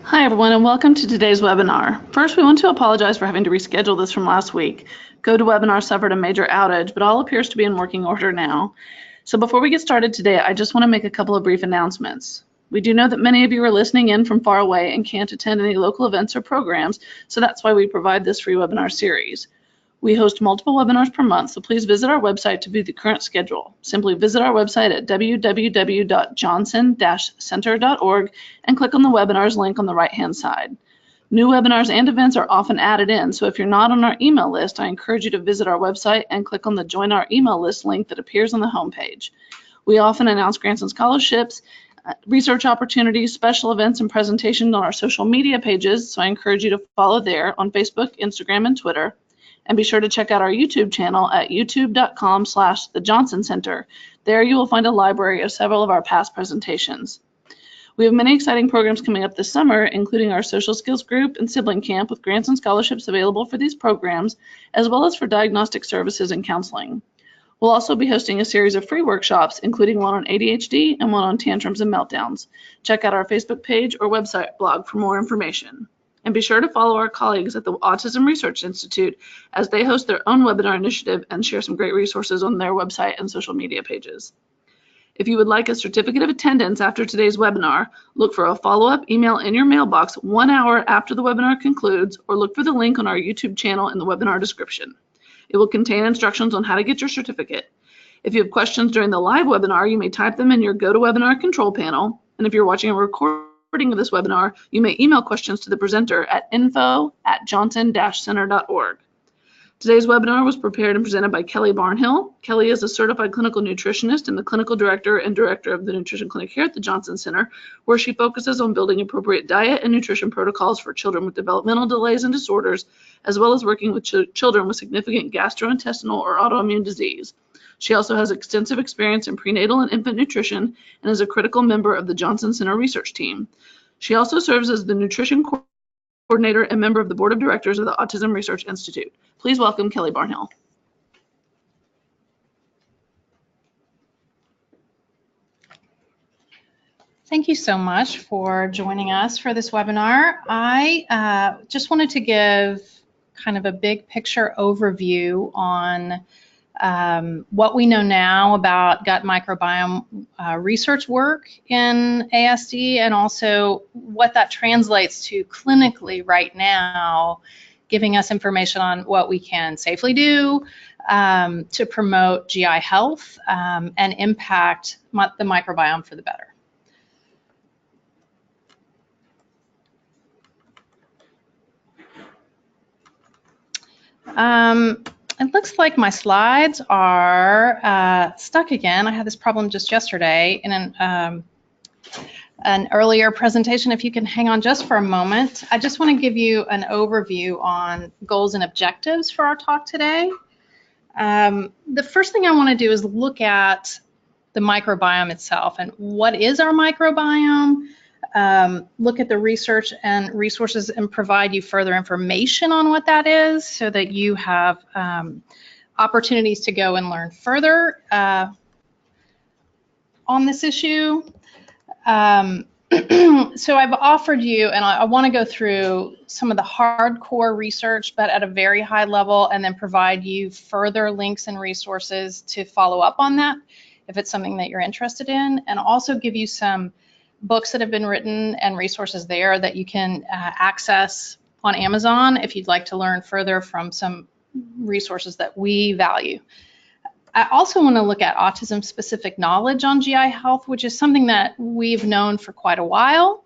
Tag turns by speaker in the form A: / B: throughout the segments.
A: Hi everyone, and welcome to today's webinar. First, we want to apologize for having to reschedule this from last week. GoToWebinar suffered a major outage, but all appears to be in working order now. So before we get started today, I just want to make a couple of brief announcements. We do know that many of you are listening in from far away and can't attend any local events or programs, so that's why we provide this free webinar series. We host multiple webinars per month, so please visit our website to view the current schedule. Simply visit our website at www.johnson-center.org and click on the webinars link on the right-hand side. New webinars and events are often added in, so if you're not on our email list, I encourage you to visit our website and click on the Join Our Email List link that appears on the homepage. We often announce grants and scholarships, research opportunities, special events, and presentations on our social media pages, so I encourage you to follow there on Facebook, Instagram, and Twitter. And be sure to check out our YouTube channel at youtube.com/The Johnson Center. There you will find a library of several of our past presentations. We have many exciting programs coming up this summer, including our social skills group and sibling camp with grants and scholarships available for these programs, as well as for diagnostic services and counseling. We'll also be hosting a series of free workshops, including one on ADHD and one on tantrums and meltdowns. Check out our Facebook page or website blog for more information. And be sure to follow our colleagues at the Autism Research Institute as they host their own webinar initiative and share some great resources on their website and social media pages. If you would like a certificate of attendance after today's webinar, look for a follow-up email in your mailbox 1 hour after the webinar concludes, or look for the link on our YouTube channel in the webinar description. It will contain instructions on how to get your certificate. If you have questions during the live webinar, you may type them in your GoToWebinar control panel, and if you're watching a recording of this webinar, you may email questions to the presenter at info@johnson-center.org. Today's webinar was prepared and presented by Kelly Barnhill. Kelly is a certified clinical nutritionist and the clinical director and director of the nutrition clinic here at the Johnson Center, where she focuses on building appropriate diet and nutrition protocols for children with developmental delays and disorders, as well as working with children with significant gastrointestinal or autoimmune disease. She also has extensive experience in prenatal and infant nutrition and is a critical member of the Johnson Center research team. She also serves as the nutrition coordinator and member of the board of directors of the Autism Research Institute. Please welcome Kelly Barnhill.
B: Thank you so much for joining us for this webinar. I just wanted to give kind of a big picture overview on what we know now about gut microbiome research work in ASD, and also what that translates to clinically right now, giving us information on what we can safely do to promote GI health and impact the microbiome for the better. It looks like my slides are stuck again. I had this problem just yesterday in an earlier presentation. If you can hang on just for a moment, I just want to give you an overview on goals and objectives for our talk today. The first thing I want to do is look at the microbiome itself and what is our microbiome. Look at the research and resources and provide you further information on what that is so that you have opportunities to go and learn further on this issue. So I've offered you, and I want to go through some of the hardcore research, but at a very high level, and then provide you further links and resources to follow up on that if it's something that you're interested in, and also give you some books that have been written and resources there that you can access on Amazon if you'd like to learn further from some resources that we value. I also want to look at autism-specific knowledge on GI health, which is something that we've known for quite a while,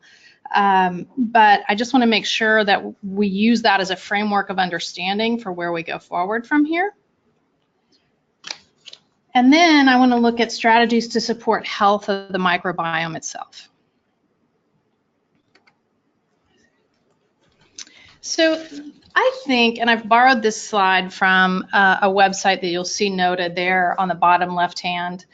B: but I just want to make sure that we use that as a framework of understanding for where we go forward from here. And then I want to look at strategies to support health of the microbiome itself. So I think, and I've borrowed this slide from a website that you'll see noted there on the bottom left-hand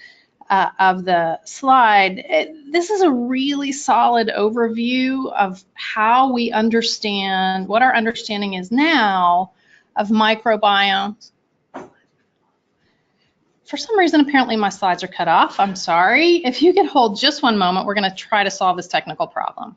B: of the slide. This is a really solid overview of how we understand, what our understanding is now of microbiomes. For some reason, apparently my slides are cut off. I'm sorry. If you could hold just one moment, we're going to try to solve this technical problem.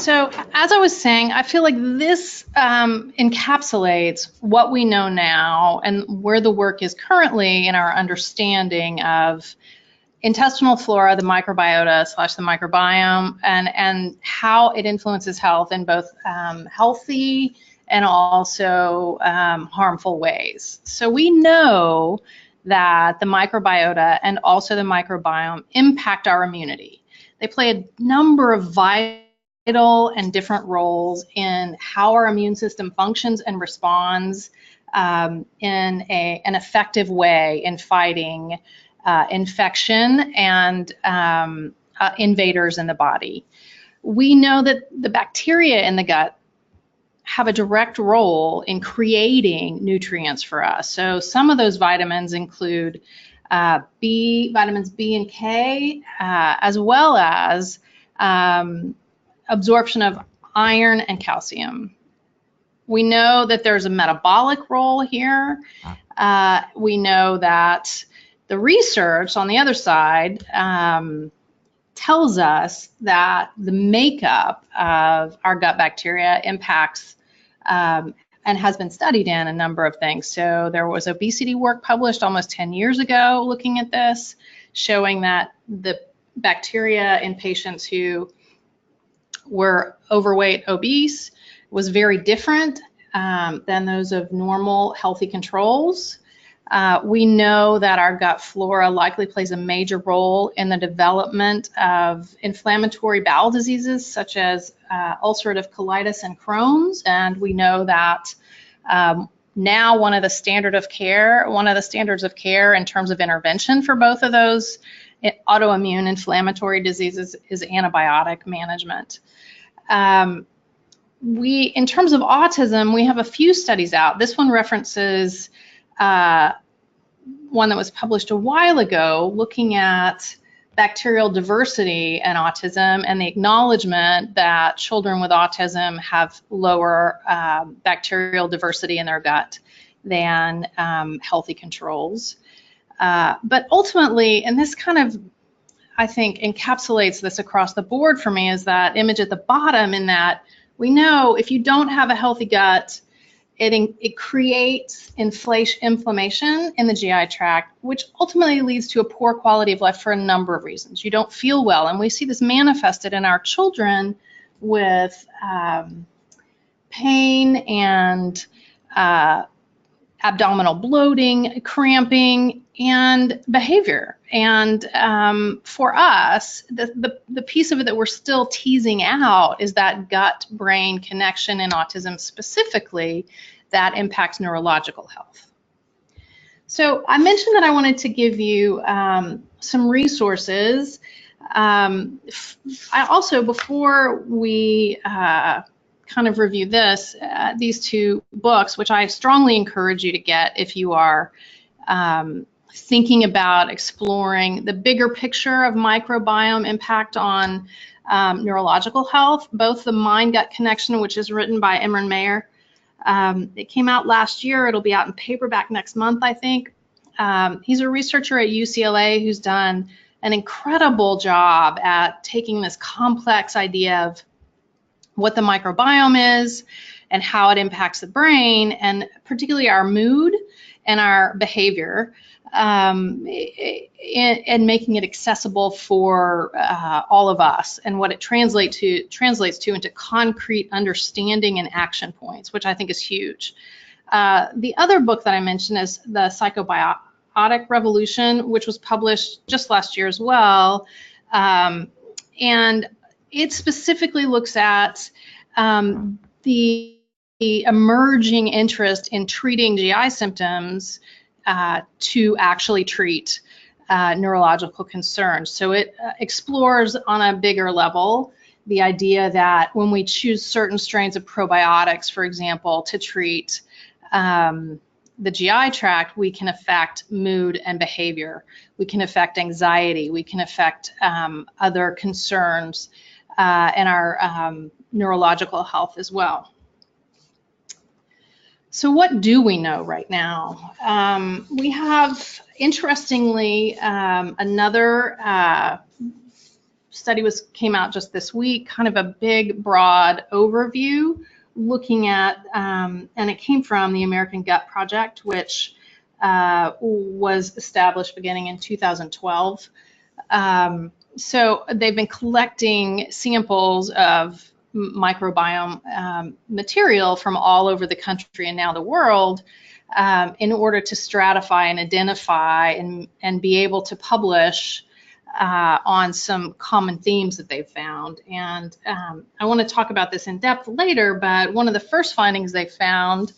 B: So as I was saying, I feel like this encapsulates what we know now and where the work is currently in our understanding of intestinal flora, the microbiota / the microbiome, and how it influences health in both healthy and also harmful ways. So we know that the microbiota and also the microbiome impact our immunity. They play a number of vital and different roles in how our immune system functions and responds in an effective way in fighting infection and invaders in the body. We know that the bacteria in the gut have a direct role in creating nutrients for us. So some of those vitamins include vitamins B and K, as well as absorption of iron and calcium. We know that there's a metabolic role here. We know that the research on the other side tells us that the makeup of our gut bacteria impacts and has been studied in a number of things. So there was obesity work published almost 10 years ago looking at this, showing that the bacteria in patients who were overweight, obese, was very different than those of normal, healthy controls. We know that our gut flora likely plays a major role in the development of inflammatory bowel diseases such as ulcerative colitis and Crohn's, and we know that now one of the standards of care in terms of intervention for both of those autoimmune inflammatory diseases is antibiotic management. In terms of autism, we have a few studies out. This one references one that was published a while ago looking at bacterial diversity and autism and the acknowledgement that children with autism have lower bacterial diversity in their gut than healthy controls. But ultimately, and this kind of, I think, encapsulates this across the board for me, is that image at the bottom, in that we know if you don't have a healthy gut, it creates inflammation in the GI tract, which ultimately leads to a poor quality of life for a number of reasons. You don't feel well, and we see this manifested in our children with pain and abdominal bloating, cramping, and behavior. And for us, the piece of it that we're still teasing out is that gut-brain connection in autism specifically that impacts neurological health. So I mentioned that I wanted to give you some resources. I also, before we kind of review this, these two books, which I strongly encourage you to get if you are thinking about exploring the bigger picture of microbiome impact on neurological health, both the Mind-Gut Connection, which is written by Imran Mayer. It came out last year. It'll be out in paperback next month, I think. He's a researcher at UCLA who's done an incredible job at taking this complex idea of what the microbiome is and how it impacts the brain, and particularly our mood and our behavior, and making it accessible for all of us, and what it translates to into concrete understanding and action points, which I think is huge. The other book that I mentioned is The Psychobiotic Revolution, which was published just last year as well, and it specifically looks at the emerging interest in treating GI symptoms to actually treat neurological concerns. So it explores on a bigger level the idea that when we choose certain strains of probiotics, for example, to treat the GI tract, we can affect mood and behavior. We can affect anxiety. We can affect other concerns in our neurological health as well. So what do we know right now? We have, interestingly, another study came out just this week, kind of a big, broad overview looking at, and it came from the American Gut Project, which was established beginning in 2012. So they've been collecting samples of microbiome material from all over the country and now the world in order to stratify and identify and be able to publish on some common themes that they've found. And I want to talk about this in depth later, but one of the first findings they found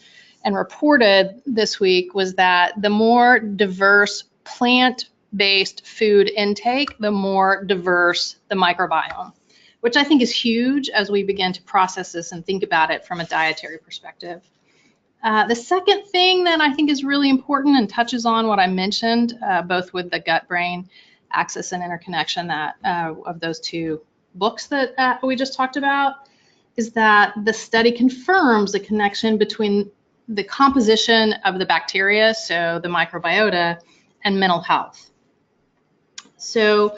B: and reported this week was that the more diverse plant-based food intake, the more diverse the microbiome, which I think is huge as we begin to process this and think about it from a dietary perspective. The second thing that I think is really important and touches on what I mentioned, both with the gut-brain axis and interconnection of those two books that we just talked about, is that the study confirms the connection between the composition of the bacteria, so the microbiota, and mental health. So,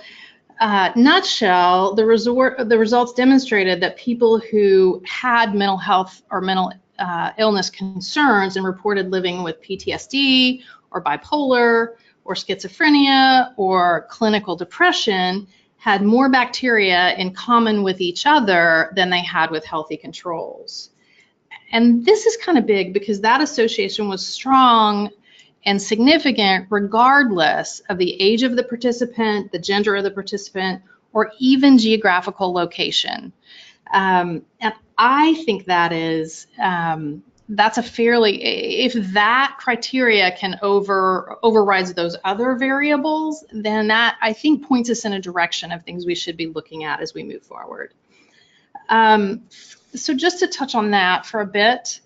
B: nutshell, the results demonstrated that people who had mental health or mental illness concerns and reported living with PTSD or bipolar or schizophrenia or clinical depression had more bacteria in common with each other than they had with healthy controls. And this is kind of big because that association was strong and significant regardless of the age of the participant, the gender of the participant, or even geographical location. And I think that is, that's a fairly, if that criteria can overrides those other variables, then that I think points us in a direction of things we should be looking at as we move forward. So just to touch on that for a bit,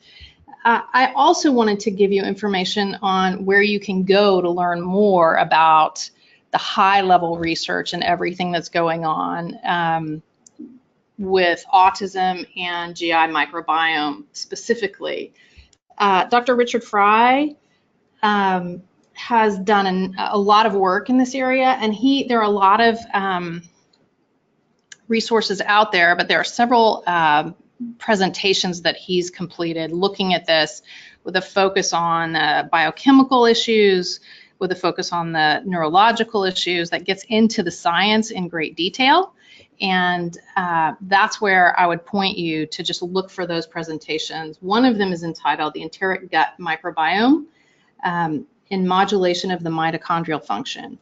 B: I also wanted to give you information on where you can go to learn more about the high-level research and everything that's going on with autism and GI microbiome specifically. Dr. Richard Fry has done a lot of work in this area, and there are a lot of resources out there, but there are several presentations that he's completed looking at this with a focus on biochemical issues, with a focus on the neurological issues that gets into the science in great detail. And that's where I would point you to just look for those presentations. One of them is entitled The Enteric Gut Microbiome in Modulation of the Mitochondrial Function.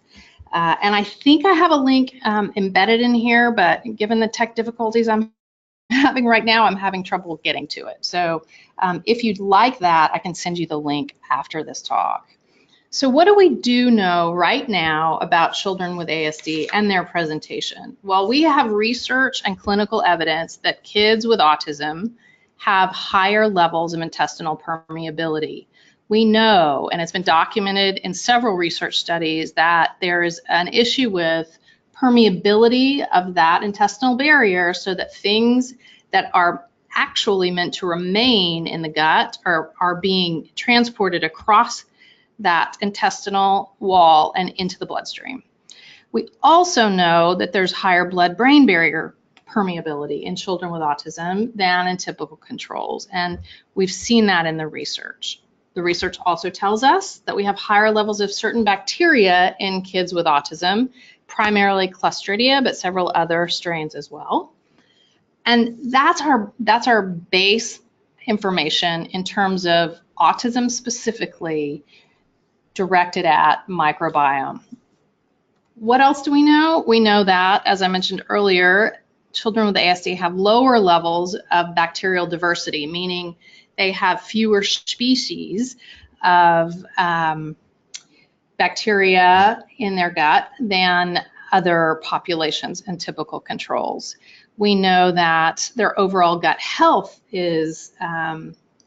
B: And I think I have a link embedded in here, but given the tech difficulties I'm having right now, I'm having trouble getting to it. So if you'd like that, I can send you the link after this talk. So what do we know right now about children with ASD and their presentation? Well, we have research and clinical evidence that kids with autism have higher levels of intestinal permeability. We know, and it's been documented in several research studies, that there is an issue with permeability of that intestinal barrier so that things that are actually meant to remain in the gut are being transported across that intestinal wall and into the bloodstream. We also know that there's higher blood-brain barrier permeability in children with autism than in typical controls, and we've seen that in the research. The research also tells us that we have higher levels of certain bacteria in kids with autism, primarily Clostridia, but several other strains as well. And that's our base information in terms of autism specifically directed at microbiome. What else do we know? We know that, as I mentioned earlier, children with ASD have lower levels of bacterial diversity, meaning they have fewer species of bacteria in their gut than other populations and typical controls. We know that their overall gut health is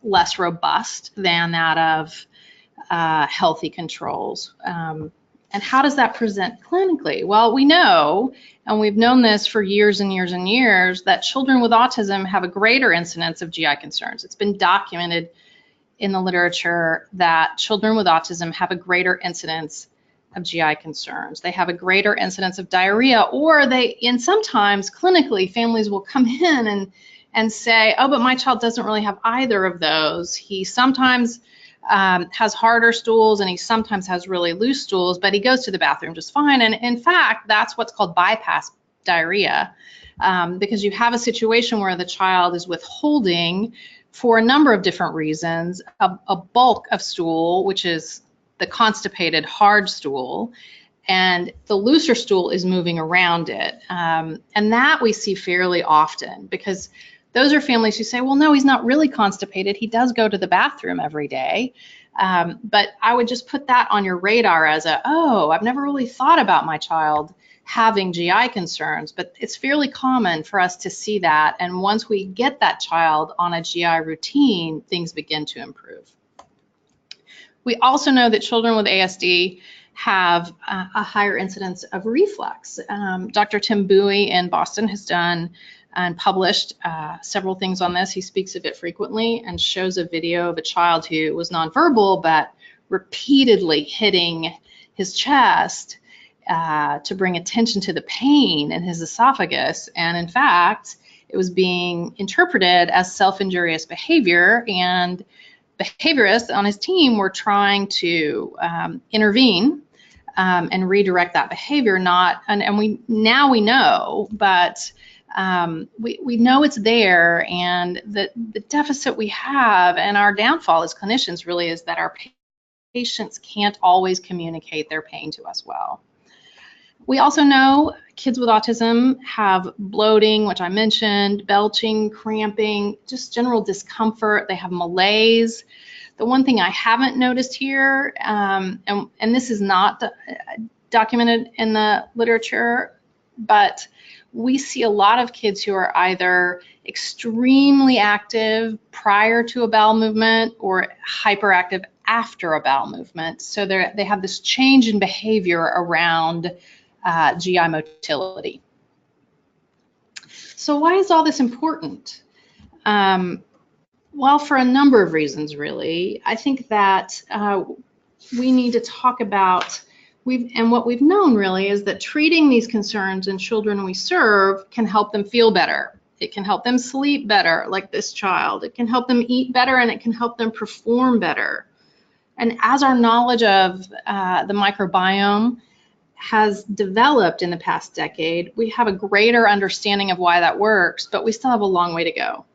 B: less robust than that of healthy controls. And how does that present clinically? Well, we know, and we've known this for years and years and years, that children with autism have a greater incidence of GI concerns. It's been documented in the literature that children with autism have a greater incidence of GI concerns. They have a greater incidence of diarrhea, or sometimes clinically, families will come in and say, oh, but my child doesn't really have either of those. He sometimes has harder stools and he sometimes has really loose stools, but he goes to the bathroom just fine. And in fact, that's what's called bypass diarrhea, because you have a situation where the child is withholding for a number of different reasons, a bulk of stool, which is the constipated hard stool, and the looser stool is moving around it. And that we see fairly often, because those are families who say, well, no, he's not really constipated. He does go to the bathroom every day. But I would just put that on your radar as oh, I've never really thought about my child having GI concerns, but it's fairly common for us to see that. And once we get that child on a GI routine, things begin to improve. We also know that children with ASD have a higher incidence of reflux. Dr. Tim Bowie in Boston has done and published several things on this. He speaks of it frequently and shows a video of a child who was nonverbal but repeatedly hitting his chest to bring attention to the pain in his esophagus. And in fact, it was being interpreted as self-injurious behavior, and behaviorists on his team were trying to intervene and redirect that behavior. We know, but we know it's there, and the deficit we have and our downfall as clinicians really is that our patients can't always communicate their pain to us well. We also know kids with autism have bloating, which I mentioned, belching, cramping, just general discomfort. They have malaise. The one thing I haven't noticed here, and this is not documented in the literature, but we see a lot of kids who are either extremely active prior to a bowel movement or hyperactive after a bowel movement. So they have this change in behavior around GI motility. So why is all this important? Well, for a number of reasons, really. I think that we need to talk about, what we've known really is that treating these concerns in children we serve can help them feel better. It can help them sleep better, like this child. It can help them eat better, and it can help them perform better. And as our knowledge of the microbiome has developed in the past decade, we have a greater understanding of why that works, but we still have a long way to go.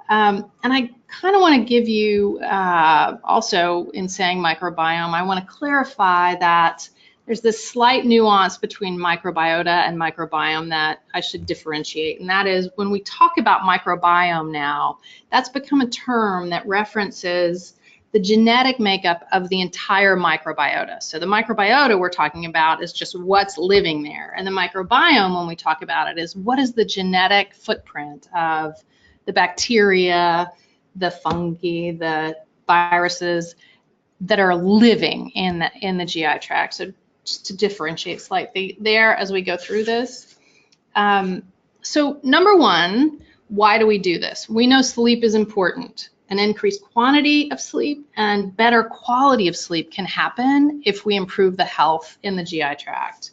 B: And I kind of want to give you, also in saying microbiome, I want to clarify that there's this slight nuance between microbiota and microbiome that I should differentiate. And that is, when we talk about microbiome now, that's become a term that references the genetic makeup of the entire microbiota. So the microbiota we're talking about is just what's living there. And the microbiome, when we talk about it, is what is the genetic footprint of the bacteria, the fungi, the viruses that are living in the GI tract. So just to differentiate slightly there as we go through this. So number one, why do we do this? We know sleep is important. An increased quantity of sleep and better quality of sleep can happen if we improve the health in the GI tract.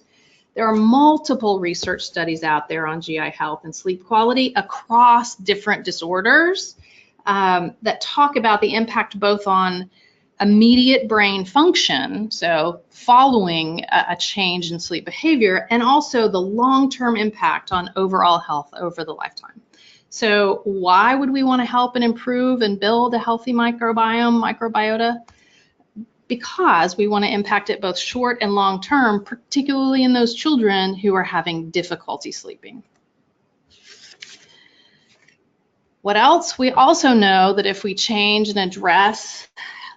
B: There are multiple research studies out there on GI health and sleep quality across different disorders that talk about the impact both on immediate brain function, so following a change in sleep behavior, and also the long-term impact on overall health over the lifetime. So why would we want to help and improve and build a healthy microbiota? Because we want to impact it both short and long term, particularly in those children who are having difficulty sleeping. What else? We also know that if we change and address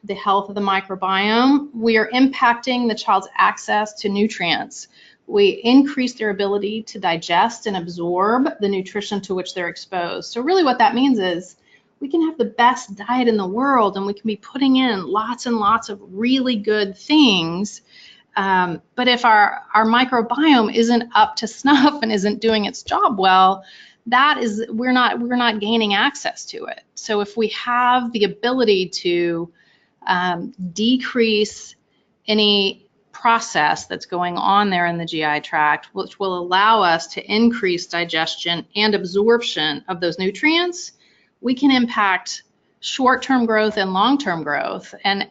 B: the health of the microbiome, we are impacting the child's access to nutrients. We increase their ability to digest and absorb the nutrition to which they're exposed. So really what that means is we can have the best diet in the world, and we can be putting in lots and lots of really good things. But if our microbiome isn't up to snuff and isn't doing its job well, we're not gaining access to it. So if we have the ability to decrease any process that's going on there in the GI tract, which will allow us to increase digestion and absorption of those nutrients, we can impact short-term growth and long-term growth. And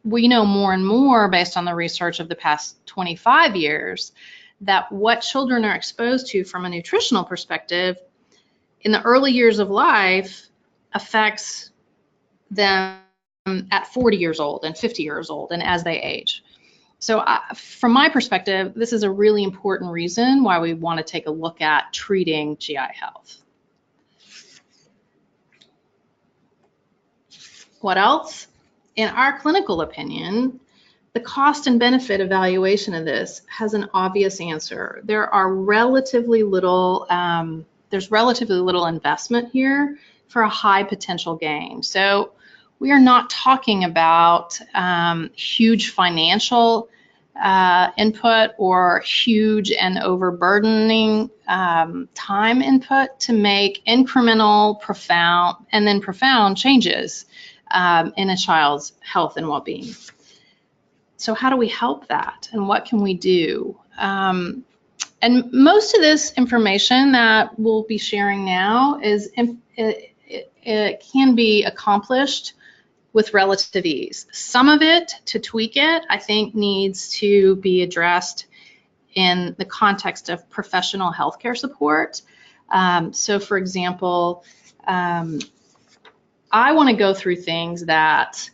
B: we know more and more, based on the research of the past 25 years, that what children are exposed to from a nutritional perspective in the early years of life affects them at 40 years old and 50 years old and as they age. So from my perspective, this is a really important reason why we want to take a look at treating GI health. What else? In our clinical opinion, the cost and benefit evaluation of this has an obvious answer. There's relatively little investment here for a high potential gain. So we are not talking about huge financial input or huge and overburdening time input to make incremental, profound changes in a child's health and well-being. So how do we help that, and what can we do? And most of this information that we'll be sharing now it can be accomplished with relative ease. Some of it, to tweak it, I think needs to be addressed in the context of professional healthcare support. So for example, I want to go through things that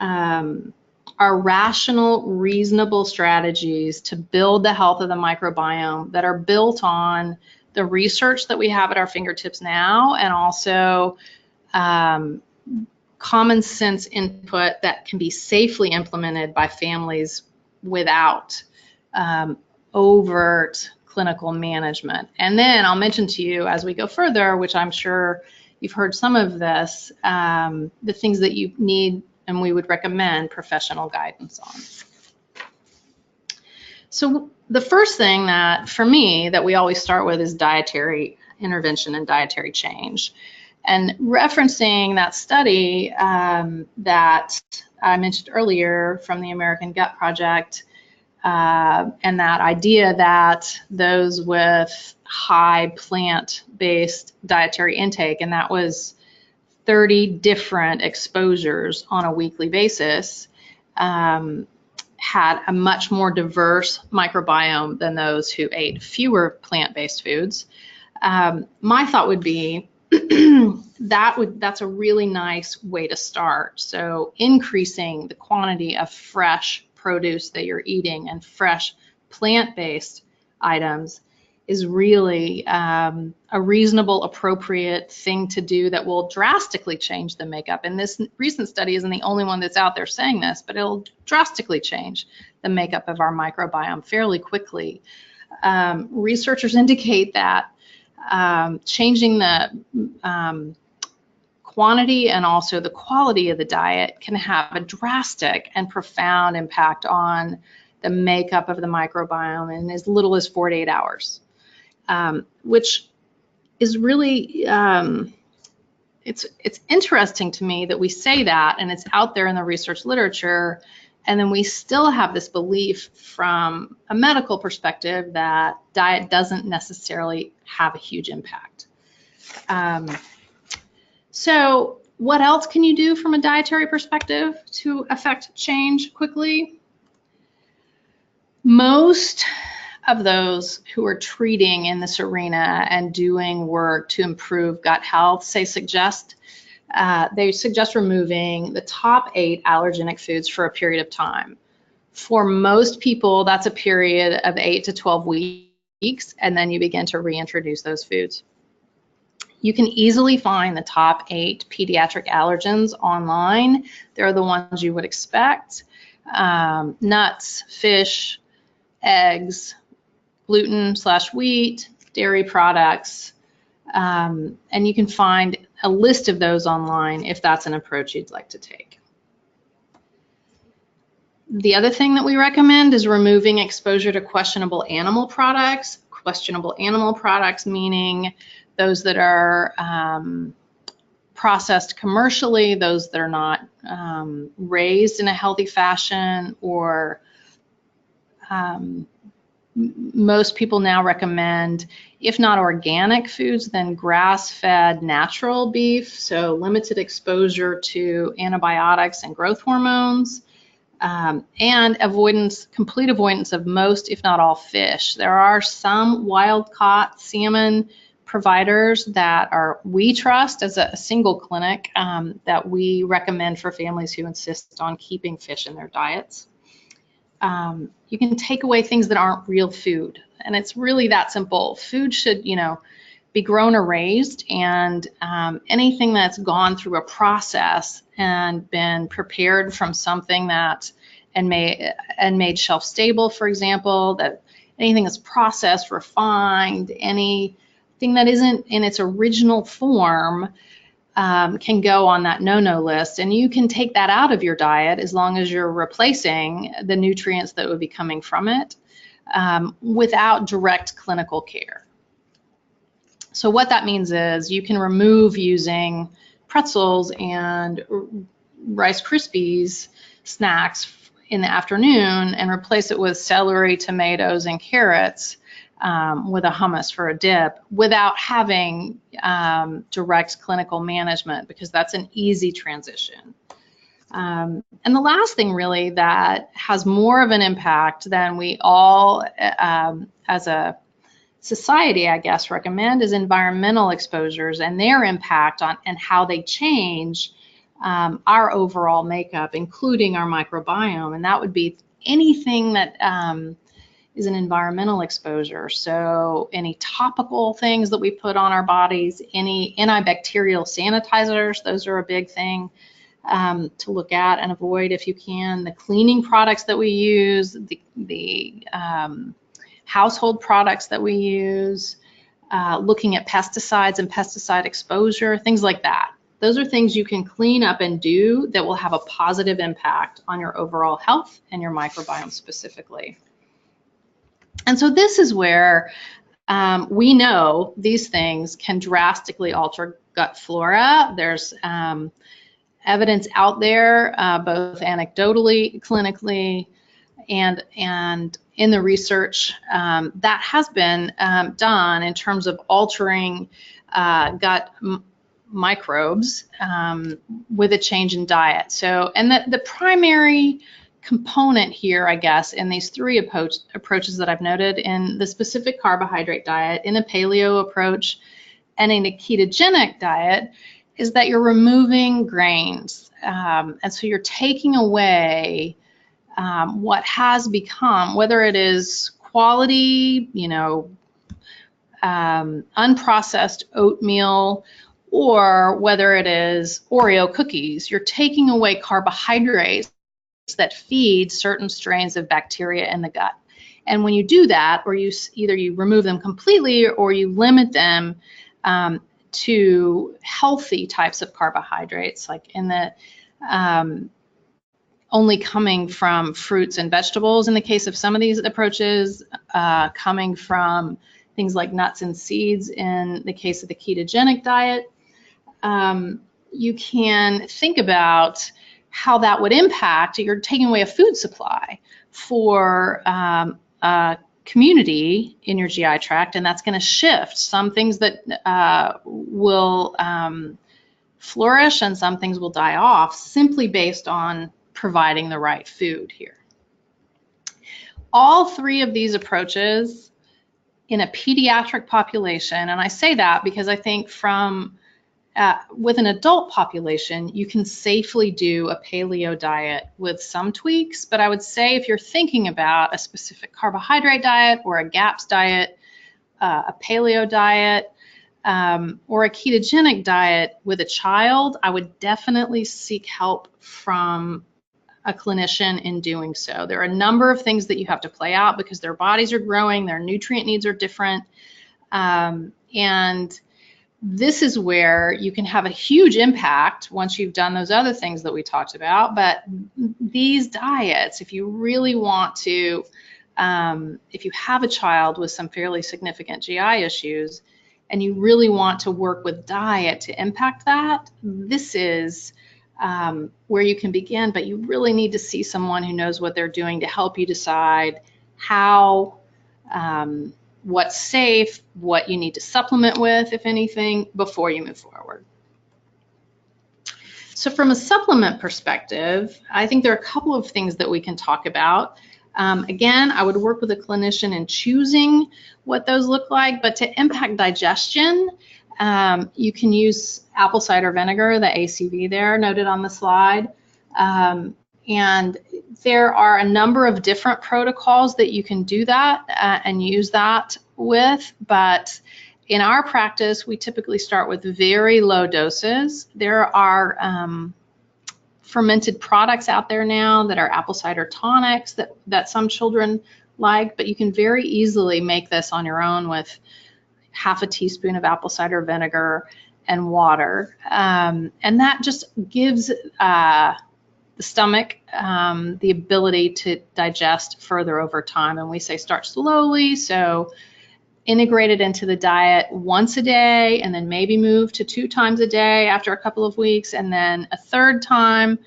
B: are rational, reasonable strategies to build the health of the microbiome that are built on the research that we have at our fingertips now, and also common sense input that can be safely implemented by families without overt clinical management. And then I'll mention to you as we go further, which I'm sure you've heard some of this, the things that you need and we would recommend professional guidance on. So the first thing that, for me, that we always start with is dietary intervention and dietary change. And referencing that study that I mentioned earlier from the American Gut Project, and that idea that those with high plant-based dietary intake, and that was 30 different exposures on a weekly basis, had a much more diverse microbiome than those who ate fewer plant-based foods. My thought would be that's a really nice way to start. So increasing the quantity of fresh produce that you're eating and fresh plant-based items is really a reasonable, appropriate thing to do that will drastically change the makeup. And this recent study isn't the only one that's out there saying this, but it'll drastically change the makeup of our microbiome fairly quickly. Researchers indicate that changing the quantity and also the quality of the diet can have a drastic and profound impact on the makeup of the microbiome in as little as 4 to 8 hours. Which is really, it's interesting to me that we say that and it's out there in the research literature, and then we still have this belief from a medical perspective that diet doesn't necessarily have a huge impact. So what else can you do from a dietary perspective to affect change quickly? Most of those who are treating in this arena and doing work to improve gut health suggest removing the top 8 allergenic foods for a period of time. For most people, that's a period of 8 to 12 weeks, and then you begin to reintroduce those foods. You can easily find the top 8 pediatric allergens online. They're the ones you would expect: nuts, fish, eggs, gluten/wheat, dairy products, and you can find a list of those online if that's an approach you'd like to take. The other thing that we recommend is removing exposure to questionable animal products. Questionable animal products meaning those that are processed commercially, those that are not raised in a healthy fashion, or most people now recommend, if not organic foods, then grass-fed natural beef, so limited exposure to antibiotics and growth hormones, and complete avoidance of most, if not all, fish. There are some wild-caught salmon providers that we trust as a single clinic that we recommend for families who insist on keeping fish in their diets. You can take away things that aren't real food, and it's really that simple. Food should, be grown or raised, and anything that's gone through a process and been prepared from something and made shelf stable, for example, that anything that's processed, refined, anything that isn't in its original form can go on that no-no list, and you can take that out of your diet as long as you're replacing the nutrients that would be coming from it without direct clinical care. So what that means is you can remove using pretzels and Rice Krispies snacks in the afternoon and replace it with celery, tomatoes, and carrots with a hummus for a dip without having direct clinical management, because that's an easy transition. And the last thing really that has more of an impact than we all as a society, I guess, recommend is environmental exposures and their impact on and how they change our overall makeup, including our microbiome. And that would be anything that is an environmental exposure. So any topical things that we put on our bodies, any antibacterial sanitizers, those are a big thing to look at and avoid if you can. The cleaning products that we use, the household products that we use, looking at pesticides and pesticide exposure, things like that. Those are things you can clean up and do that will have a positive impact on your overall health and your microbiome specifically. And so this is where we know these things can drastically alter gut flora. There's evidence out there, both anecdotally, clinically, and in the research that has been done in terms of altering gut microbes with a change in diet. So, and the primary component here, I guess, in these three approaches that I've noted, in the specific carbohydrate diet, in a paleo approach, and in a ketogenic diet, is that you're removing grains. And so you're taking away what has become, whether it is quality, unprocessed oatmeal, or whether it is Oreo cookies, you're taking away carbohydrates that feed certain strains of bacteria in the gut. And when you do that, or either you remove them completely or you limit them to healthy types of carbohydrates, like in the only coming from fruits and vegetables in the case of some of these approaches, coming from things like nuts and seeds in the case of the ketogenic diet, you can think about how that would impact. You're taking away a food supply for a community in your GI tract, and that's going to shift some things that will flourish and some things will die off simply based on providing the right food here. All three of these approaches in a pediatric population, and I say that because I think with an adult population, you can safely do a paleo diet with some tweaks, but I would say if you're thinking about a specific carbohydrate diet or a GAPS diet, a paleo diet, or a ketogenic diet with a child, I would definitely seek help from a clinician in doing so. There are a number of things that you have to play out because their bodies are growing, their nutrient needs are different, and this is where you can have a huge impact once you've done those other things that we talked about. But these diets, if you really want to, if you have a child with some fairly significant GI issues and you really want to work with diet to impact that, this is where you can begin, but you really need to see someone who knows what they're doing to help you decide how, what's safe, what you need to supplement with, if anything, before you move forward. So from a supplement perspective, I think there are a couple of things that we can talk about. Again, I would work with a clinician in choosing what those look like, but to impact digestion, you can use apple cider vinegar, the ACV there noted on the slide. And there are a number of different protocols that you can do that and use that with, but in our practice, we typically start with very low doses. There are fermented products out there now that are apple cider tonics that some children like, but you can very easily make this on your own with half a teaspoon of apple cider vinegar and water. And that just gives the stomach the ability to digest further over time. And we say start slowly, so integrate it into the diet once a day, and then maybe move to 2 times a day after a couple of weeks, and then a 3rd time,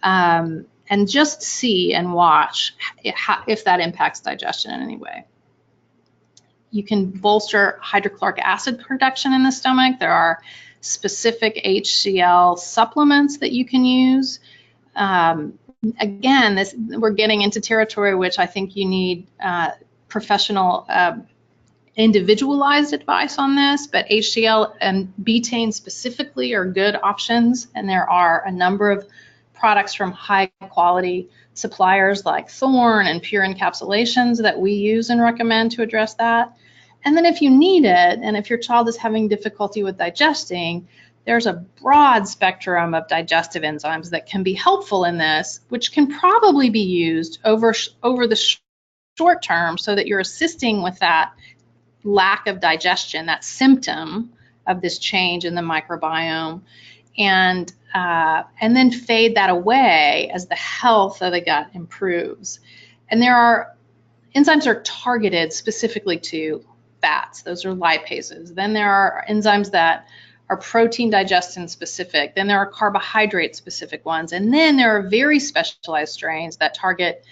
B: and just see and watch if that impacts digestion in any way. You can bolster hydrochloric acid production in the stomach. There are specific HCl supplements that you can use. Again, we're getting into territory which I think you need professional individualized advice on this, but HCl and betaine specifically are good options, and there are a number of products from high quality suppliers like Thorne and Pure Encapsulations that we use and recommend to address that. And then if you need it, and if your child is having difficulty with digesting, there's a broad spectrum of digestive enzymes that can be helpful in this, which can probably be used over the short term so that you're assisting with that lack of digestion, that symptom of this change in the microbiome, and then fade that away as the health of the gut improves. And there are enzymes are targeted specifically to fats. Those are lipases. Then there are enzymes that are protein digestion specific. Then there are carbohydrate specific ones. And then there are very specialized strains that target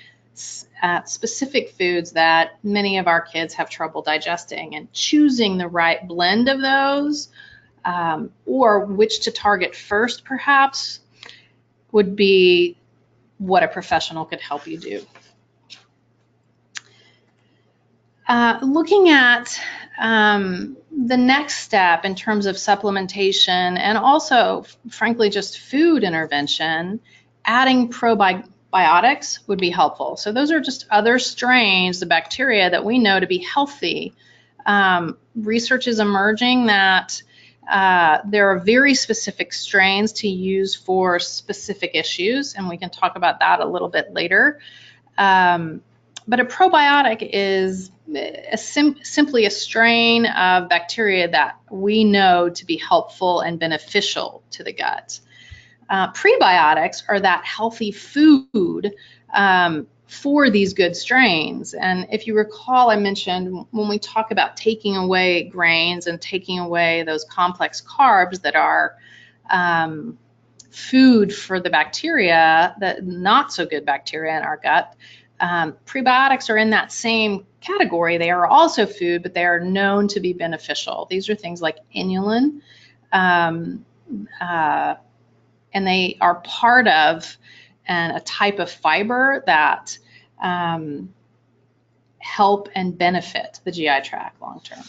B: specific foods that many of our kids have trouble digesting, and choosing the right blend of those or which to target first perhaps would be what a professional could help you do. Looking at the next step in terms of supplementation and also frankly just food intervention, adding probiotics would be helpful. So those are just other strains, the bacteria that we know to be healthy. Research is emerging that there are very specific strains to use for specific issues, and we can talk about that a little bit later. But a probiotic is simply a strain of bacteria that we know to be helpful and beneficial to the gut. Prebiotics are that healthy food for these good strains. And if you recall, I mentioned when we talk about taking away grains and taking away those complex carbs that are food for the bacteria, the not so good bacteria in our gut, prebiotics are in that same category. They are also food, but they are known to be beneficial. These are things like inulin, and they are part of a type of fiber that help and benefit the GI tract long term.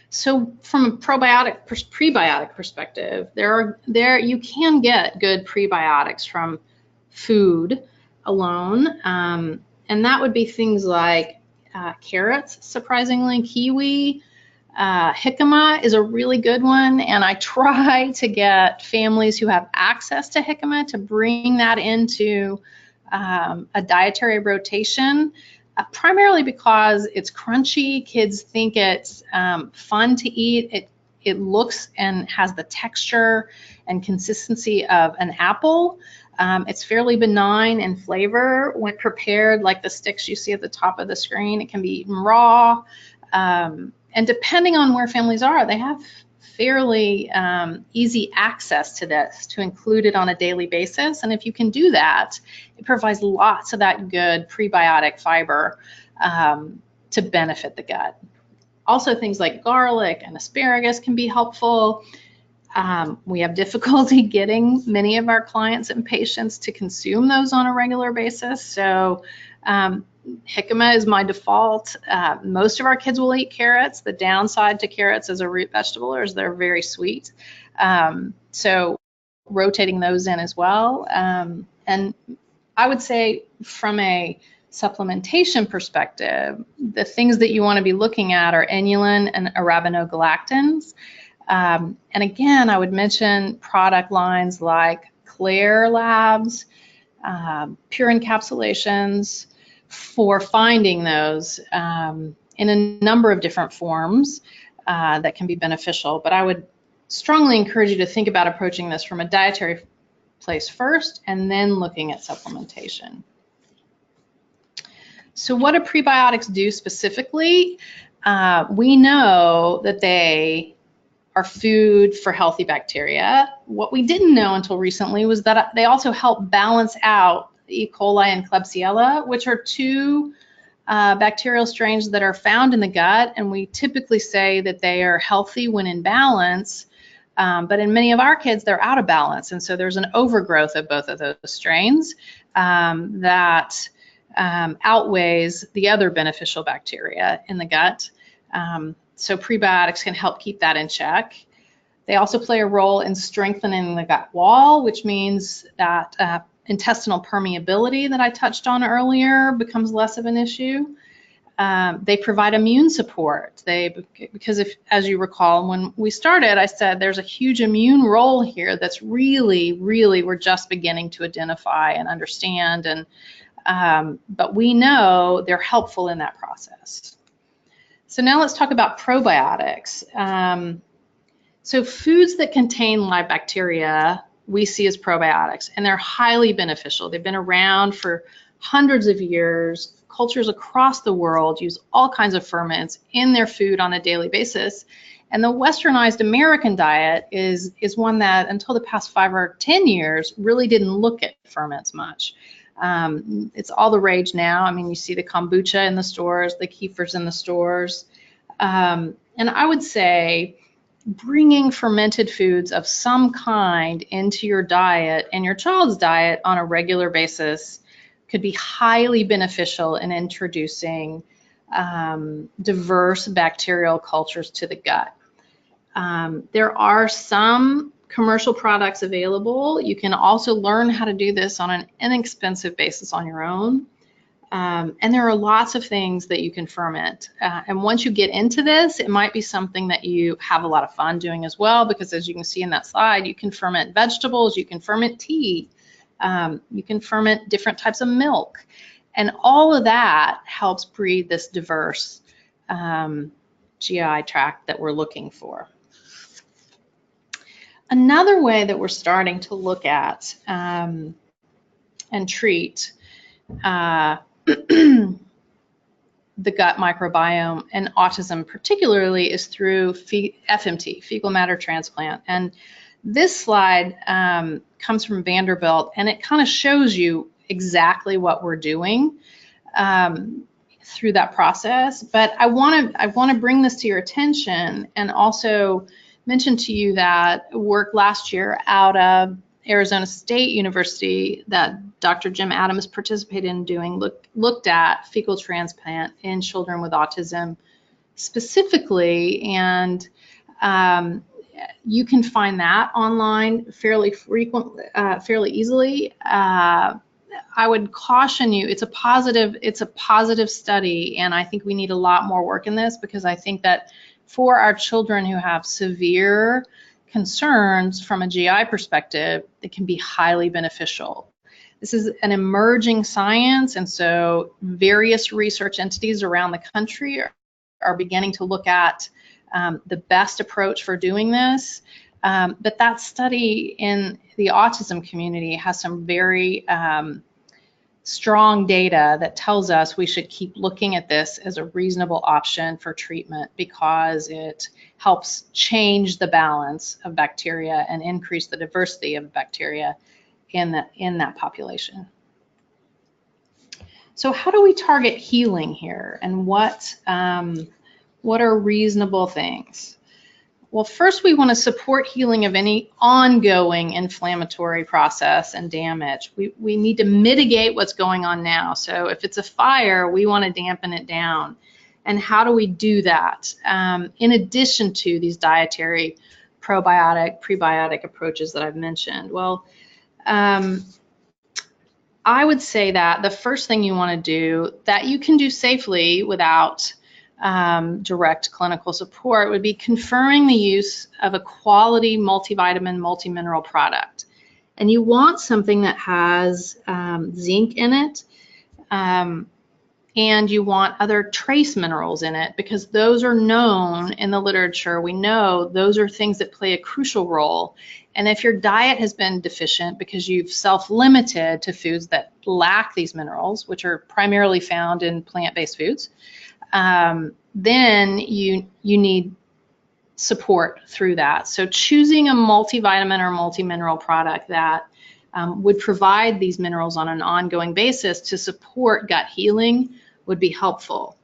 B: So from a prebiotic perspective, you can get good prebiotics from food alone, and that would be things like carrots, surprisingly, kiwi, jicama is a really good one, and I try to get families who have access to jicama to bring that into a dietary rotation, primarily because it's crunchy. Kids think it's fun to eat. It looks and has the texture and consistency of an apple. It's fairly benign in flavor when prepared like the sticks you see at the top of the screen. It can be eaten raw. And depending on where families are, they have fairly easy access to this, to include it on a daily basis. And if you can do that, it provides lots of that good prebiotic fiber to benefit the gut. Also, things like garlic and asparagus can be helpful. We have difficulty getting many of our clients and patients to consume those on a regular basis. So jicama is my default. Most of our kids will eat carrots. The downside to carrots as a root vegetable is they're very sweet. So rotating those in as well. And I would say from a supplementation perspective, the things that you want to be looking at are inulin and arabinogalactans. And again, I would mention product lines like Claire Labs, Pure Encapsulations, for finding those in a number of different forms that can be beneficial. But I would strongly encourage you to think about approaching this from a dietary place first and then looking at supplementation. So what do prebiotics do specifically? We know that they are food for healthy bacteria. What we didn't know until recently was that they also help balance out E. coli and Klebsiella, which are two bacterial strains that are found in the gut, and we typically say that they are healthy when in balance, but in many of our kids, they're out of balance, and so there's an overgrowth of both of those strains that outweighs the other beneficial bacteria in the gut. So prebiotics can help keep that in check. They also play a role in strengthening the gut wall, which means that intestinal permeability that I touched on earlier becomes less of an issue. They provide immune support. Because if, as you recall, when we started, I said there's a huge immune role here that's really, really we're just beginning to identify and understand. But we know they're helpful in that process. So now let's talk about probiotics. So foods that contain live bacteria we see as probiotics, and they're highly beneficial. They've been around for hundreds of years. Cultures across the world use all kinds of ferments in their food on a daily basis. And the westernized American diet is one that until the past 5 or 10 years really didn't look at ferments much. It's all the rage now. I mean, you see the kombucha in the stores, the kefirs in the stores. And I would say bringing fermented foods of some kind into your diet and your child's diet on a regular basis could be highly beneficial in introducing diverse bacterial cultures to the gut. There are some commercial products available. You can also learn how to do this on an inexpensive basis on your own. And there are lots of things that you can ferment. And once you get into this, it might be something that you have a lot of fun doing as well, because as you can see in that slide, you can ferment vegetables, you can ferment tea, you can ferment different types of milk. And all of that helps breed this diverse GI tract that we're looking for. Another way that we're starting to look at and treat the gut microbiome and autism particularly is through FMT, fecal matter transplant. And this slide comes from Vanderbilt, and it kind of shows you exactly what we're doing through that process. But I want to bring this to your attention and also mention to you that work last year out of Arizona State University that Dr. Jim Adams participated in doing looked at fecal transplant in children with autism specifically, and you can find that online fairly easily. I would caution you, it's a positive study, and I think we need a lot more work in this, because I think that for our children who have severe concerns from a GI perspective, it can be highly beneficial. This is an emerging science, and so various research entities around the country are beginning to look at the best approach for doing this. But that study in the autism community has some very strong data that tells us we should keep looking at this as a reasonable option for treatment because it helps change the balance of bacteria and increase the diversity of bacteria in that population. So how do we target healing here, and what are reasonable things? Well, first we want to support healing of any ongoing inflammatory process and damage. We need to mitigate what's going on now. So if it's a fire, we want to dampen it down. And how do we do that? In addition to these dietary probiotic, prebiotic approaches that I've mentioned. Well, I would say that the first thing you want to do that you can do safely without direct clinical support would be confirming the use of a quality multivitamin, multimineral product. And you want something that has zinc in it, and you want other trace minerals in it, because those are known in the literature. We know those are things that play a crucial role. And if your diet has been deficient because you've self-limited to foods that lack these minerals, which are primarily found in plant-based foods, then you need support through that. So choosing a multivitamin or multimineral product that would provide these minerals on an ongoing basis to support gut healing would be helpful.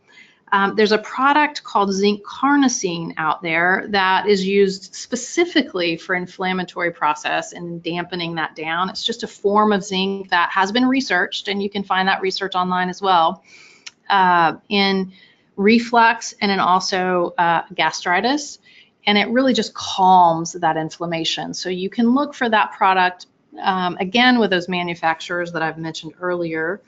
B: There's a product called zinc carnosine out there that is used specifically for inflammatory process and dampening that down. It's just a form of zinc that has been researched, and you can find that research online as well, in reflux and in also gastritis, and it really just calms that inflammation. So you can look for that product, again, with those manufacturers that I've mentioned earlier.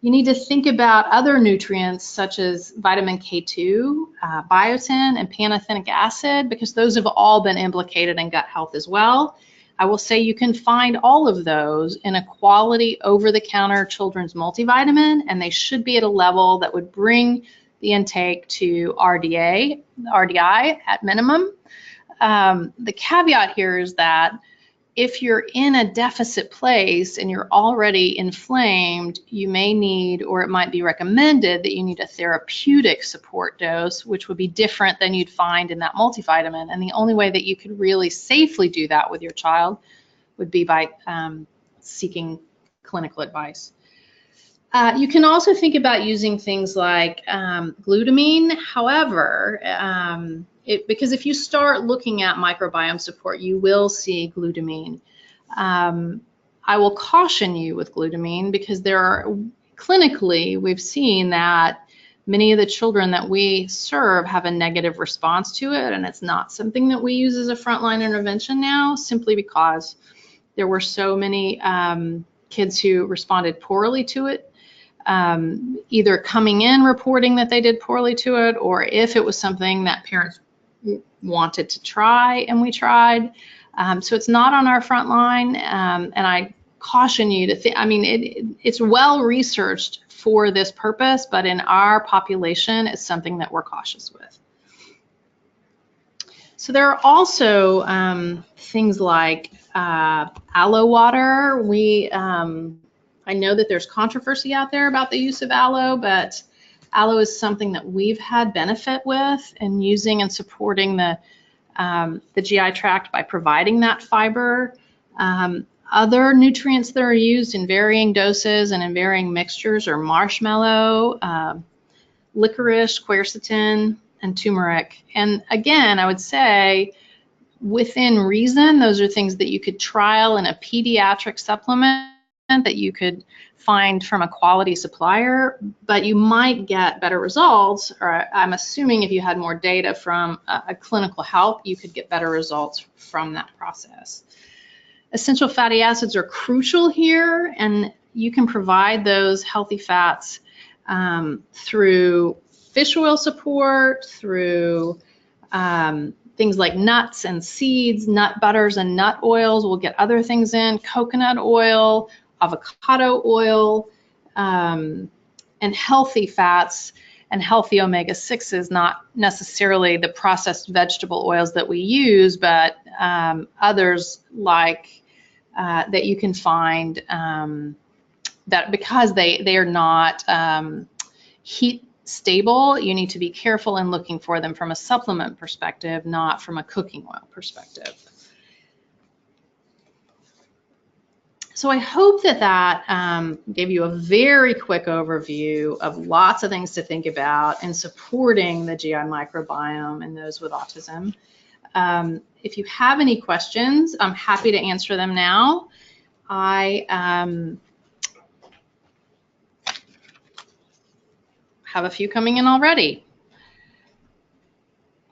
B: You need to think about other nutrients such as vitamin K2, biotin, and pantothenic acid, because those have all been implicated in gut health as well. I will say you can find all of those in a quality over-the-counter children's multivitamin, and they should be at a level that would bring the intake to RDI at minimum. The caveat here is that if you're in a deficit place and you're already inflamed, you may need, or it might be recommended that you need a therapeutic support dose, which would be different than you'd find in that multivitamin. And the only way that you could really safely do that with your child would be by seeking clinical advice. You can also think about using things like glutamine. However, because if you start looking at microbiome support, you will see glutamine. I will caution you with glutamine because clinically, we've seen that many of the children that we serve have a negative response to it, and it's not something that we use as a frontline intervention now, simply because there were so many kids who responded poorly to it. Either coming in reporting that they did poorly to it, or if it was something that parents wanted to try and we tried. So it's not on our front line, and I caution you to think, I mean, it's well researched for this purpose, but in our population, it's something that we're cautious with. So there are also things like aloe water. I know that there's controversy out there about the use of aloe, but aloe is something that we've had benefit with in using and supporting the GI tract by providing that fiber. Other nutrients that are used in varying doses and in varying mixtures are marshmallow, licorice, quercetin, and turmeric. And again, I would say within reason, those are things that you could trial in a pediatric supplement that you could find from a quality supplier, but you might get better results, or I'm assuming if you had more data from a clinical help, you could get better results from that process. Essential fatty acids are crucial here, and you can provide those healthy fats through fish oil support, through things like nuts and seeds, nut butters and nut oils. We'll get other things in, coconut oil, avocado oil, and healthy fats and healthy omega-6s, not necessarily the processed vegetable oils that we use, but others like that you can find that because they are not heat stable, you need to be careful in looking for them from a supplement perspective, not from a cooking oil perspective. So I hope that gave you a very quick overview of lots of things to think about in supporting the GI microbiome in those with autism. If you have any questions, I'm happy to answer them now. I have a few coming in already.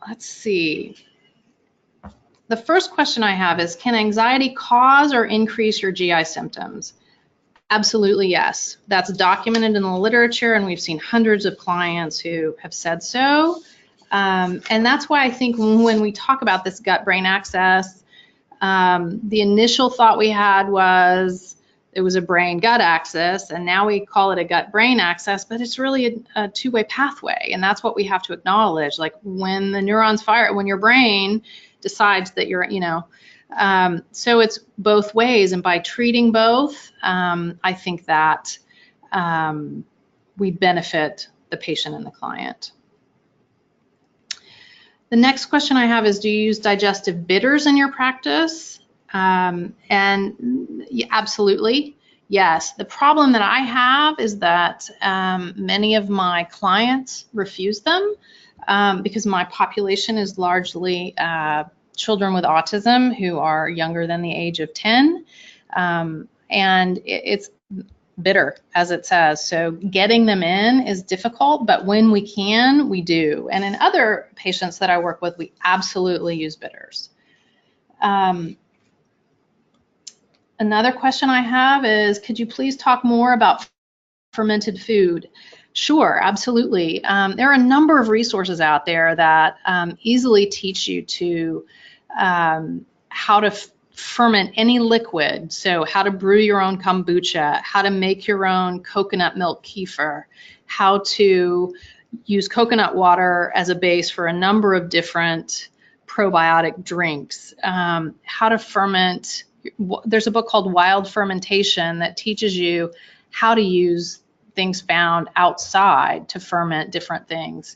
B: Let's see. The first question I have is, can anxiety cause or increase your GI symptoms? Absolutely, yes. That's documented in the literature, and we've seen hundreds of clients who have said so. And that's why I think when we talk about this gut-brain axis, the initial thought we had was it was a brain-gut axis, and now we call it a gut-brain axis, but it's really a two-way pathway, and that's what we have to acknowledge. Like when the neurons fire, when your brain decides that you're, so it's both ways, and by treating both, I think that we benefit the patient and the client. The next question I have is, do you use digestive bitters in your practice? And absolutely, yes. The problem that I have is that many of my clients refuse them because my population is largely children with autism who are younger than the age of 10. And it's bitter, as it says. So getting them in is difficult, but when we can, we do. And in other patients that I work with, we absolutely use bitters. Another question I have is, could you please talk more about fermented food? Sure, absolutely. There are a number of resources out there that easily teach you to how to ferment any liquid. So how to brew your own kombucha, how to make your own coconut milk kefir, how to use coconut water as a base for a number of different probiotic drinks, how to ferment. There's a book called Wild Fermentation that teaches you how to use things found outside to ferment different things.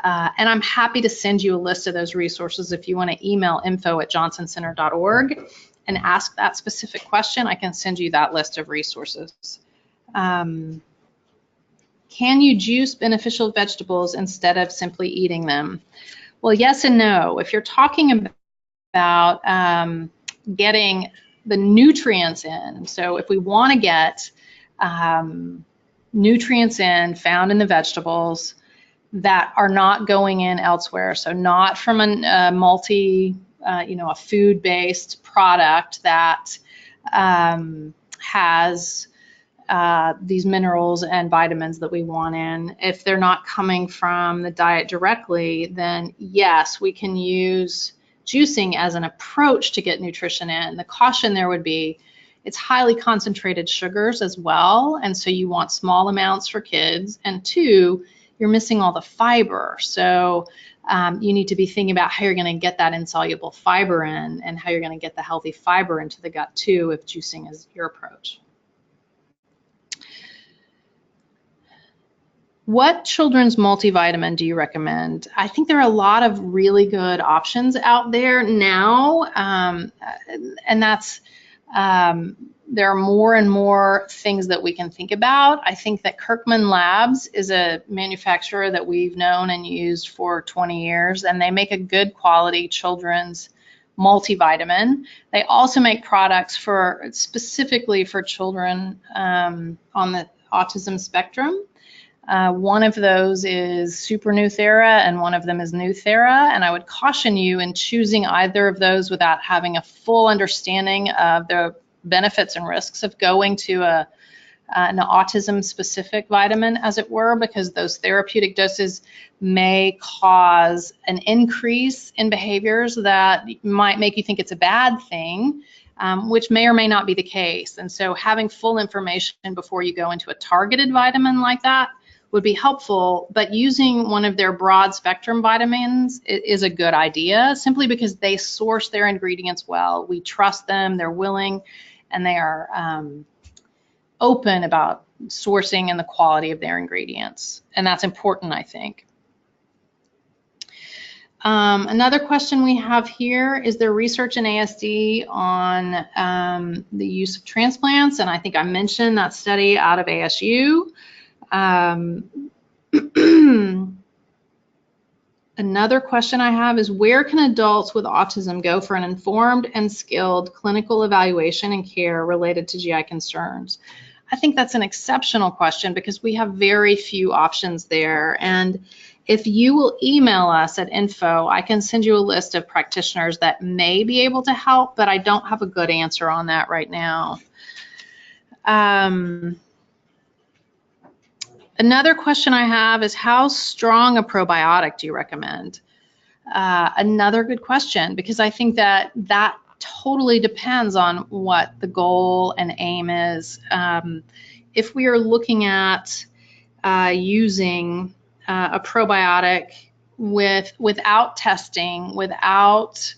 B: And I'm happy to send you a list of those resources. If you want to email info@johnsonCenter.org and ask that specific question, I can send you that list of resources. Can you juice beneficial vegetables instead of simply eating them? Well, yes and no. If you're talking about getting the nutrients in, so if we want to get nutrients in found in the vegetables that are not going in elsewhere, so not from a a food-based product that has these minerals and vitamins that we want in. If they're not coming from the diet directly, then yes, we can use juicing as an approach to get nutrition in. The caution there would be it's highly concentrated sugars as well, and so you want small amounts for kids, and two, you're missing all the fiber. So you need to be thinking about how you're going to get that insoluble fiber in and how you're going to get the healthy fiber into the gut too if juicing is your approach. What children's multivitamin do you recommend? I think there are a lot of really good options out there now, and that's there are more and more things that we can think about. I think that Kirkman Labs is a manufacturer that we've known and used for 20 years, and they make a good quality children's multivitamin. They also make products specifically for children on the autism spectrum. One of those is Super Nuthera and one of them is Nuthera, and I would caution you in choosing either of those without having a full understanding of the benefits and risks of going to an autism-specific vitamin, as it were, because those therapeutic doses may cause an increase in behaviors that might make you think it's a bad thing, which may or may not be the case. And so having full information before you go into a targeted vitamin like that would be helpful, but using one of their broad spectrum vitamins is a good idea, simply because they source their ingredients well. We trust them, they're willing, and they are open about sourcing and the quality of their ingredients. And that's important, I think. Another question we have here, is there research in ASD on the use of transplants? And I think I mentioned that study out of ASU. Another question I have is, where can adults with autism go for an informed and skilled clinical evaluation and care related to GI concerns? I think that's an exceptional question because we have very few options there. And if you will email us at info, I can send you a list of practitioners that may be able to help, but I don't have a good answer on that right now. Another question I have is, how strong a probiotic do you recommend? Another good question, because I think that totally depends on what the goal and aim is. If we are looking at using a probiotic without testing, without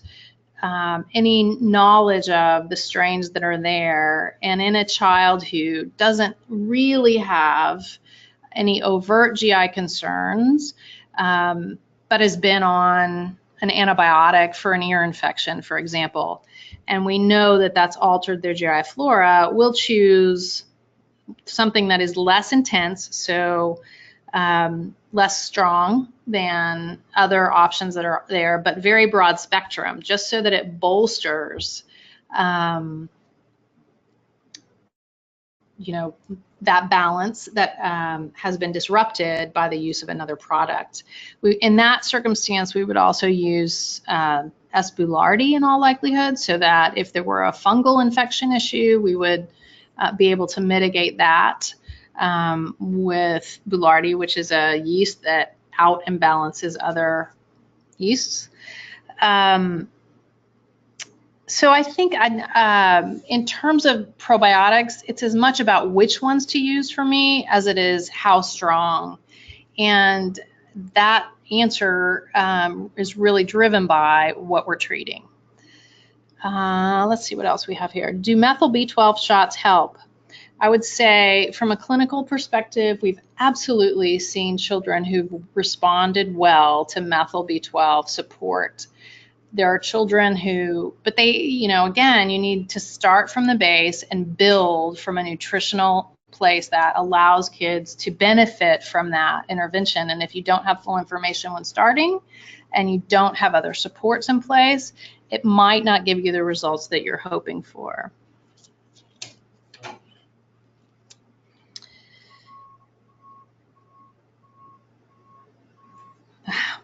B: any knowledge of the strains that are there, and in a child who doesn't really have any overt GI concerns, but has been on an antibiotic for an ear infection, for example, and we know that that's altered their GI flora, we'll choose something that is less intense, so less strong than other options that are there, but very broad spectrum, just so that it bolsters, you know, that balance that has been disrupted by the use of another product. In that circumstance, we would also use S. boulardii in all likelihood, so that if there were a fungal infection issue, we would be able to mitigate that with boulardii, which is a yeast that out imbalances other yeasts. So I think in terms of probiotics, it's as much about which ones to use for me as it is how strong. And that answer is really driven by what we're treating. Let's see what else we have here. Do methyl B12 shots help? I would say from a clinical perspective, we've absolutely seen children who've responded well to methyl B12 support. There are children who, but they, you know, again, you need to start from the base and build from a nutritional place that allows kids to benefit from that intervention. And if you don't have full information when starting and you don't have other supports in place, it might not give you the results that you're hoping for.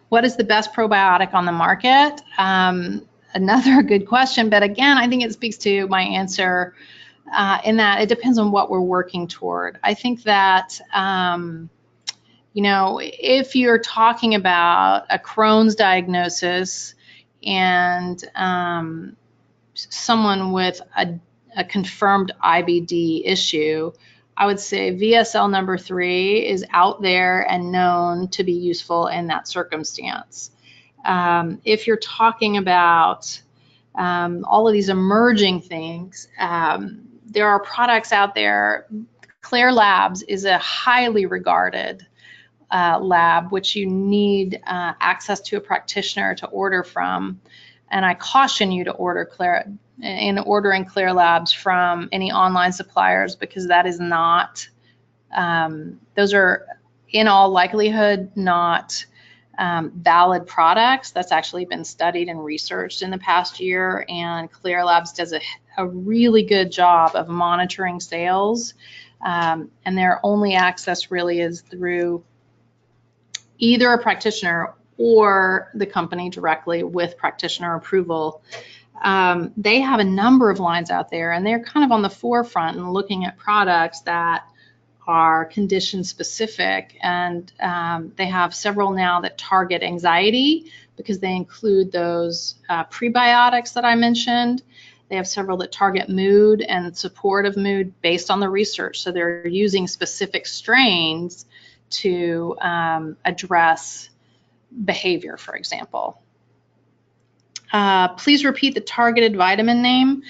B: What is the best probiotic on the market? Another good question, but again, I think it speaks to my answer in that it depends on what we're working toward. I think that, you know, if you're talking about a Crohn's diagnosis and someone with a confirmed IBD issue, I would say VSL number 3 is out there and known to be useful in that circumstance. If you're talking about all of these emerging things, there are products out there. Claire Labs is a highly regarded lab, which you need access to a practitioner to order from. And I caution you to order ordering Claire Labs from any online suppliers, because that is not, those are in all likelihood not valid products. That's actually been studied and researched in the past year, and Claire Labs does a really good job of monitoring sales, and their only access really is through either a practitioner or the company directly with practitioner approval. They have a number of lines out there, and they're kind of on the forefront and looking at products that are condition specific, and they have several now that target anxiety because they include those prebiotics that I mentioned. They have several that target mood and support of mood based on the research, so they're using specific strains to address behavior, for example. Please repeat the targeted vitamin name.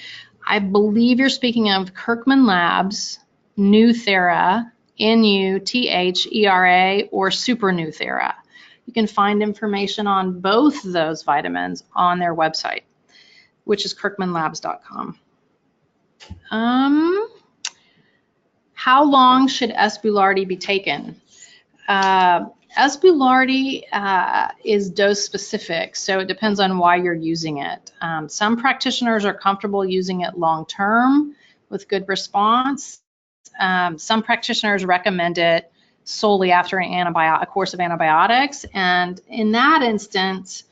B: I believe you're speaking of Kirkman Labs, Nuthera, Nuthera, or Super Nuthera. You can find information on both of those vitamins on their website, which is kirkmanlabs.com. How long should S. boulardii be taken? S. boulardii is dose specific, so it depends on why you're using it. Some practitioners are comfortable using it long term with good response. Some practitioners recommend it solely after a course of antibiotics, and in that instance,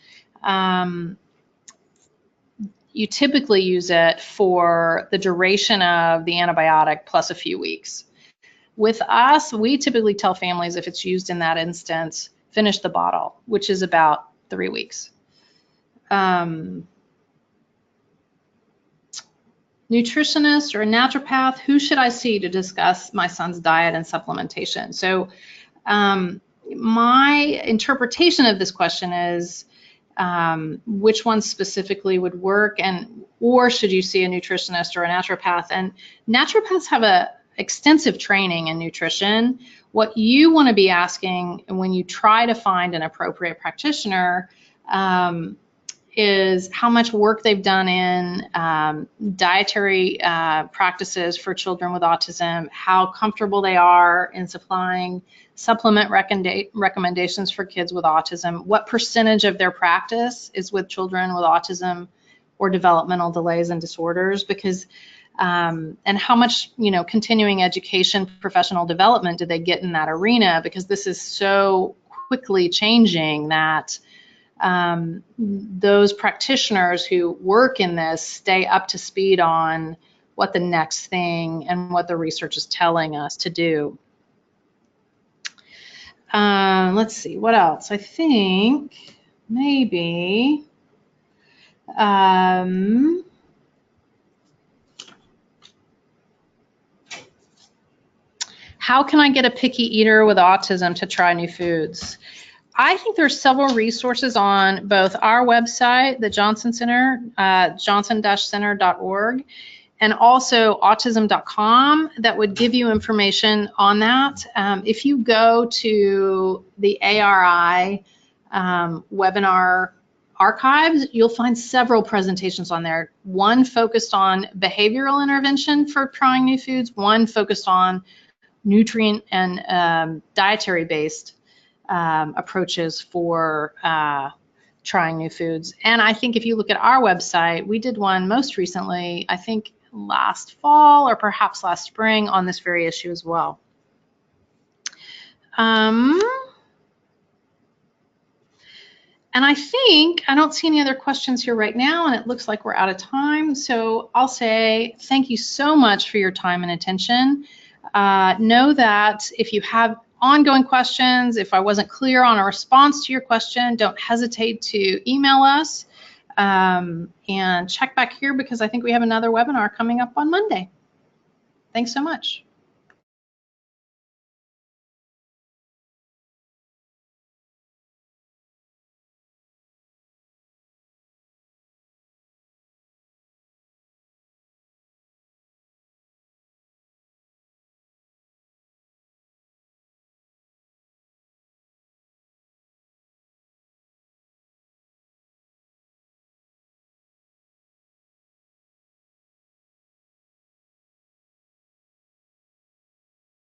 B: you typically use it for the duration of the antibiotic plus a few weeks. With us, we typically tell families if it's used in that instance, finish the bottle, which is about 3 weeks. Nutritionist or naturopath, who should I see to discuss my son's diet and supplementation? So my interpretation of this question is which one specifically would work, or should you see a nutritionist or a naturopath? And naturopaths have a extensive training in nutrition. What you want to be asking when you try to find an appropriate practitioner is how much work they've done in dietary practices for children with autism, how comfortable they are in supplying supplement recommendations for kids with autism, what percentage of their practice is with children with autism or developmental delays and disorders, because and how much, continuing education, professional development do they get in that arena, because this is so quickly changing that those practitioners who work in this stay up to speed on what the next thing and what the research is telling us to do. Let's see, what else? I think maybe how can I get a picky eater with autism to try new foods? I think there's several resources on both our website, the Johnson Center, johnson-center.org, and also autism.com that would give you information on that. If you go to the ARI webinar archives, you'll find several presentations on there. One focused on behavioral intervention for trying new foods, one focused on nutrient and dietary-based approaches for trying new foods. And I think if you look at our website, we did one most recently, I think last fall or perhaps last spring, on this very issue as well. And I think I don't see any other questions here right now, and it looks like we're out of time. So I'll say thank you so much for your time and attention. Know that if you have ongoing questions, if I wasn't clear on a response to your question, don't hesitate to email us and check back here, because I think we have another webinar coming up on Monday. Thanks so much.